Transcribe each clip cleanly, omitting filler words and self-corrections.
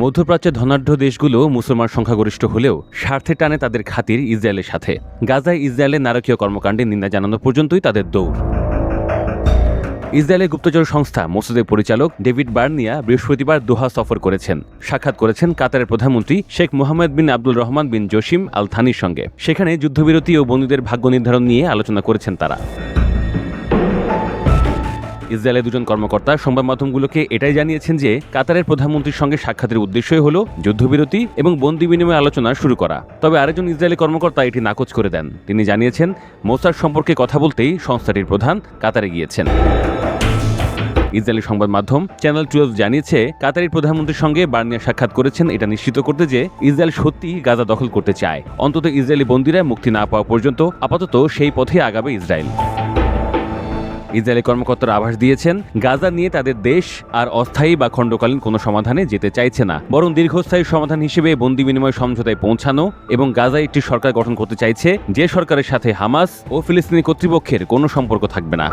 মধ্যপ্রাচ্যের ধনাঢ্য দেশগুলো মুসলমান সংখ্যাগরিষ্ঠ হলেও স্বার্থের টানে তাদের খাতির ইসরায়েলের সাথে। গাজায় ইসরায়েলের নারকীয় কর্মকাণ্ডে নিন্দা জানানো পর্যন্তই তাদের দৌড়। ইসরায়েলের গুপ্তচর সংস্থা মোসাদের পরিচালক ডেভিড বার্নিয়া বৃহস্পতিবার দোহা সফর করেছেন। সাক্ষাৎ করেছেন কাতারের প্রধানমন্ত্রী শেখ মোহাম্মদ বিন আব্দুল রহমান বিন জসিম আল থানির সঙ্গে। সেখানে যুদ্ধবিরতি ও বন্দীদের ভাগ্য নির্ধারণ নিয়ে আলোচনা করেছেন তারা। ইসরায়েলের দুজন কর্মকর্তা সংবাদ মাধ্যমগুলোকে এটাই জানিয়েছেন যে কাতারের প্রধানমন্ত্রীর সঙ্গে সাক্ষাতের উদ্দেশ্যই হল যুদ্ধবিরতি এবং বন্দি বিনিময় আলোচনা শুরু করা। তবে আরেকজন ইসরায়েলি কর্মকর্তা এটি নাকচ করে দেন। তিনি জানিয়েছেন মোসাদ সম্পর্কে কথা বলতেই সংস্থাটির প্রধান কাতারে গিয়েছেন। ইসরায়েলি সংবাদ মাধ্যম চ্যানেল 12 জানিয়েছে কাতারের প্রধানমন্ত্রীর সঙ্গে বার্নিয়া সাক্ষাৎ করেছেন এটা নিশ্চিত করতে যে ইসরায়েল সত্যিই গাজা দখল করতে চায়। অন্তত ইসরায়েলি বন্দীরা মুক্তি না পাওয়া পর্যন্ত আপাতত সেই পথে আগাবে ইসরায়েল। ইসরায়েলি কর্মকর্তারা আভাস দিয়েছেন গাজা নিয়ে তাদের দেশ আর অস্থায়ী বা খণ্ডকালীন কোনো সমাধানে যেতে চাইছে না, বরং দীর্ঘস্থায়ী সমাধান হিসেবে বন্দি বিনিময় সমঝোতায় পৌঁছানো এবং গাজায় একটি সরকার গঠন করতে চাইছে যে সরকারের সাথে হামাস ও ফিলিস্তিনি কর্তৃপক্ষের কোনো সম্পর্ক থাকবে না।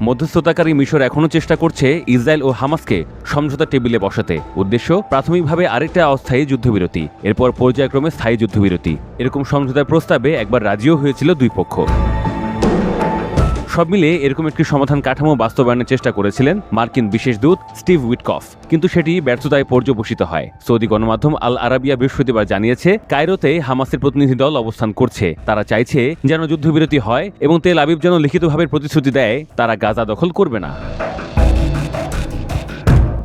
মধ্যস্থতাকারী মিশর এখনও চেষ্টা করছে ইসরায়েল ও হামাসকে সমঝোতা টেবিলে বসাতে। উদ্দেশ্য প্রাথমিকভাবে আরেকটা অস্থায়ী যুদ্ধবিরতি, এরপর পর্যায়ক্রমে স্থায়ী যুদ্ধবিরতি। এরকম সমঝোতার প্রস্তাবে একবার রাজিও হয়েছিল দুই পক্ষ। সব মিলিয়ে এরকম একটি সমাধান কাঠামো বাস্তবায়নের চেষ্টা করেছিলেন মার্কিন বিশেষ দূত স্টিভ উইটকফ, কিন্তু সেটি ব্যর্থতায় পর্যবসিত হয়। সৌদি গণমাধ্যম আল আরাবিয়া বৃহস্পতিবার জানিয়েছে কায়রোতে হামাসের প্রতিনিধি দল অবস্থান করছে। তারা চাইছে যেন যুদ্ধবিরতি হয় এবং তেল আবিব যেন লিখিতভাবে প্রতিশ্রুতি দেয় তারা গাজা দখল করবে না।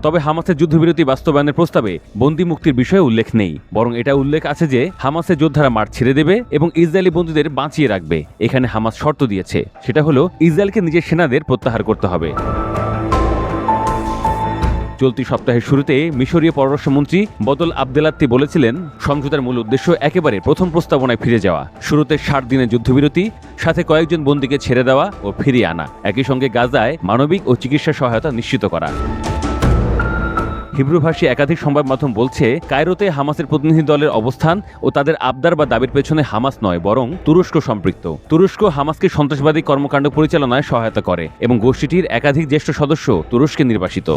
তবে হামাসের যুদ্ধবিরতি বাস্তবায়নের প্রস্তাবে বন্দী মুক্তির বিষয়ে উল্লেখ নেই, বরং এটা উল্লেখ আছে যে হামাসের যোদ্ধারা মাঠ ছেড়ে দেবে এবং ইসরায়েলি বন্দীদের বাঁচিয়ে রাখবে। এখানে হামাস শর্ত দিয়েছে, সেটা হলো ইসরায়েলকে নিজের সেনাদের প্রত্যাহার করতে হবে। চলতি সপ্তাহের শুরুতে মিশরীয় পররাষ্ট্রমন্ত্রী বদল আবদেলাত্তি বলেছিলেন সমঝোতার মূল উদ্দেশ্য একেবারে প্রথম প্রস্তাবনায় ফিরে যাওয়া। শুরুতে 60 দিনের যুদ্ধবিরতি, সাথে কয়েকজন বন্দীকে ছেড়ে দেওয়া ও ফিরিয়ে আনা, একই সঙ্গে গাজায় মানবিক ও চিকিৎসা সহায়তা নিশ্চিত করা। হিব্রুভাষী একাধিক সংবাদ মাধ্যম বলছে কায়রোতে হামাসের প্রতিনিধি দলের অবস্থান ও তাদের আবদার বা দাবির পেছনে হামাস নয় বরং তুরস্ক সম্পৃক্ত। তুরস্ক হামাসকে সন্ত্রাসবাদী কর্মকাণ্ড পরিচালনায় সহায়তা করে এবং গোষ্ঠীটির একাধিক জ্যেষ্ঠ সদস্য তুরস্কে নির্বাসিত।